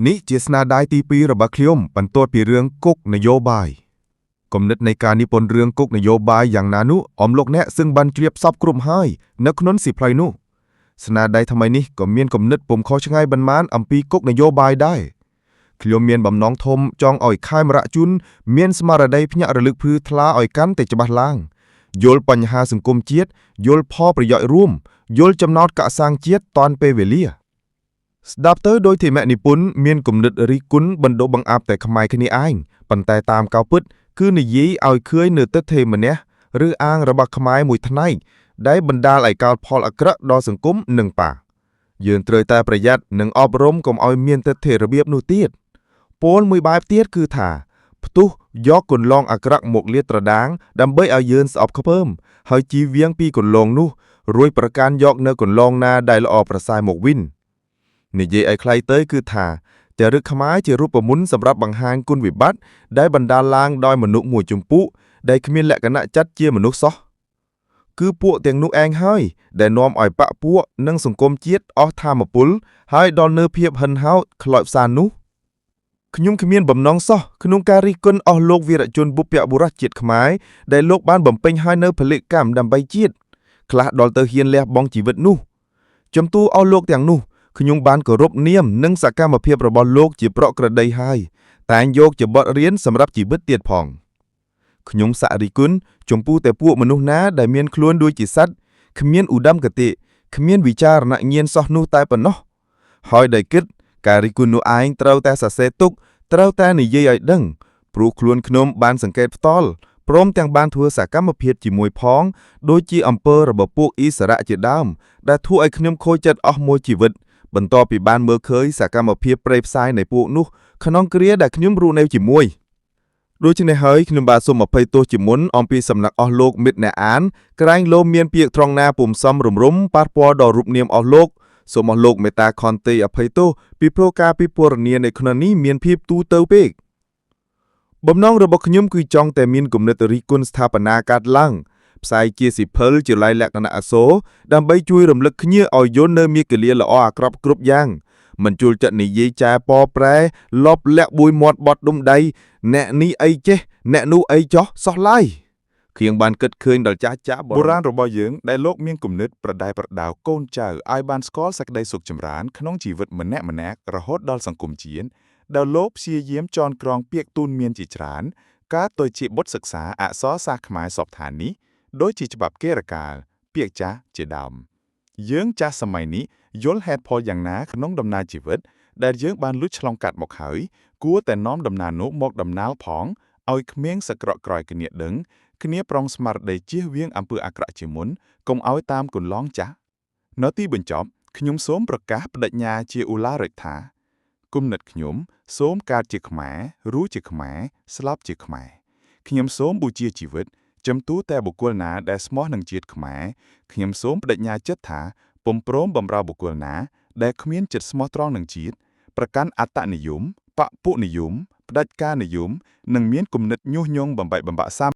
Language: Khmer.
នេះជាស្នាដៃទី2របស់ខ្ញុំបន្ទាប់ពីរឿងគុកនយោបាយគំនិតនៃការនិពន្ធរឿងគុកនយោបាយយ៉ាងណានោះអមលោកអ្នកซึ่งបានជ្រាបសពគ្រប់ហើយនៅក្នុងសៀវភៅនោះស្នាដៃថ្មីនេះក៏មានគំនិតពុំខុសឆ្ងាយប៉ុន្មានអំពីគុកនយោបាយដែរខ្ញុំមានបំណងធំចង់ឲ្យខេមរៈជនមានស្មារតីភ្ញាក់រលឹកភ្លឺថ្លាឲ្យកាន់តែច្បាស់ឡើងយល់បញ្ហាសង្គមជាតិយល់ផលប្រយោជន៍រួមយល់ចំណោទកសាងជាតិតាន់ពេលវេលាស្ដាប់ទៅដោយធិមនិពន្ធមានគំនិតរិះគន់បណ្ដោះបង្អាប់តែខ្មែរគ្នាឯងប៉ុន្តែតាមកៅពិតគឺនិយាយឲ្យឃើញនៅទិដ្ឋិម្នះឬអាងរបស់ខ្មែរមួយផ្នែកដែលបណ្ដាលឲ្យកើតផលអាក្រក់ដល់សង្គមនិងបាយើងត្រូវតែប្រយ័ត្ននិងអប់រំកុំឲ្យមានទិដ្ឋិរបៀបនោះទៀតពលមួយបែបទៀតគឺថាផ្ទុះយកគន្លងអាក្រក់មកលាតត្រដាងដើម្បីឲ្យយើងស្អប់ខ្ពើមហើយជៀសវាងពីគន្លងនោះរួចប្រកាន់យកនៅគន្លងណាដែលល្អប្រសើរមកវិញនិយាយឲ្យខ្លីទៅគឺថាចរិតខ្មែរជារូបមន្តសម្រាប់បង្ហាញគុណវិបត្តិដែលបណ្ដាលឡើងដោយមនុស្សមួយជំពូកដែលគ្មានលក្ខណៈចិត្តជាមនុស្សសោះគឺពួកទាំងនោះឯងហើយដែលនាំឲ្យបកពួកនិងសង្គមជាតិអស់ថាមពលហើយដល់នៅភាពហិនហោចខ្លោចផ្សានោះខ្ញុំគ្មានបំណងសោះក្នុងការរិះគន់អស់លោកវីរជនបុព្វបុរសជាតិខ្មែរដែលលោកបានបំពេញឲ្យនៅពលិកម្មដើម្បីជាតិខ្លះដល់ទៅហ៊ានលះបង់ជីវិតនោះចំទូអស់លោកទាំងនោះខ្ញុំបានគោរពនាមនិងសកម្មភាពរបស់លោកជាប្រក្រតីហើយតែងយកជាបទរៀនសម្រាប់ជីវិតទៀតផងខ្ញុំសារិគុណចំពោះតែពួកមនុស្សណាដែលមានខ្លួនដូចជាសត្វគ្មានឧត្តមគតិគ្មានវិចារណញ្ញាណសោះនោះតែប៉ុណ្ណោះហើយដែលគិតការរិះគន់នោះឯងត្រូវតែសរសេរទុកត្រូវតែនិយាយឲ្យដឹងព្រោះខ្លួនខ្ញុំបានសង្កេតផ្ទាល់ព្រមទាំងបានធ្វើសកម្មភាពជាមួយផងដូចជាអំពើរបស់ពួកអ៊ីសារ៉ាជាដើមដែលធ្វើឲ្យខ្ញុំខូចចិត្តអស់មួយជីវិតបន្ទាប់ពីបានមើលឃើញសកម្មភាពប្រេយផ្សាយនៃពួកនោះក្នុងគ្រាដែលខ្ញុំរស់នៅជាមួយដូច្នេះហើយខ្ញុំបាទសូមអភ័យទោសជាមុនអំពីសំណាក់អស់លោកមិត្តអ្នកអានក្រែងលោមានពាក្យត្រង់ណាពុំសមរម្យប៉ះពាល់ដល់រូបនាមអស់លោកសូមអស់លោកមេត្តាខន្តីអភ័យទោសពីព្រោះការពិពណ៌នានៅក្នុងនេះមានភាពទូទៅពេកបំណងរបស់ខ្ញុំគឺចង់តែមានគំនិតរិះគន់ស្ថាបនាកាត់ឡើងផ្សាយជាសៀវភៅជាល័យលក្ខណៈអក្សរដើម្បីជួយរំលឹកគ្នាឲ្យយល់នៅមាគលាល្អអាក្រក់គ្រប់យ៉ាងមិនជួលចិត្តនិយាយចែប៉ប្រែលបលាក់បួយមាត់បត់ដុំដៃអ្នកនេះអីចេះអ្នកនោះអីចោះសោះឡើយខៀងបានគិតឃើញដល់ចាស់បុរាណរបស់យើងដែលលោកមានគំនិតប្រដែប្រដៅកូនចៅឲ្យបានស្គាល់សេចក្តីសុខចម្រើនក្នុងជីវិតម្នាក់រហូតដល់សង្គមជាតិដែលលោកព្យាយាមចងក្រងពាក្យទូនមានជាច្រើនការទៅជាបុត្រសិក្សាអក្សរសាស្ត្រខ្មែរសពឋាននេះដូចជាច្បាប់គេរកាលពាក្យចាស់ជាដើមយើងចាស់សម័យនេះយល់ហេតុផលយ៉ាងណាក្នុងដំណើរជីវិតដែលយើងបានលួចឆ្លងកាត់មកហើយគួរតែនាំដំណើរនោះមកដំណាលផងឲ្យក្មេងសក្រក់ក្រោយគ្នាដឹងគ្នាប្រុងស្មារតីជៀសវាងអំពើអាក្រក់ជាមុនកុំឲ្យតាមគន្លងចាស់នៅទីបញ្ចប់ខ្ញុំសូមប្រកាសបដិញ្ញាជាឧឡារិកថាគុណិតខ្ញុំសូមកើតជាខ្មែររស់ជាខ្មែរស្លាប់ជាខ្មែរខ្ញុំសូមបូជាជីវិតចំទូតែបុគ្គលណាដែលស្មោះនឹងជាតិខ្មែរខ្ញុំសូមបដិញ្ញាចិត្តថាពុំព្រមបំរើបុគ្គលណាដែលគ្មានចិត្តស្មោះត្រង់នឹងជាតិប្រកាន់អត្តនិយមបពុនិយមផ្ដាច់ការនិយមនិងមានគំនិតញុះញង់បំបែកបំបាក់សាម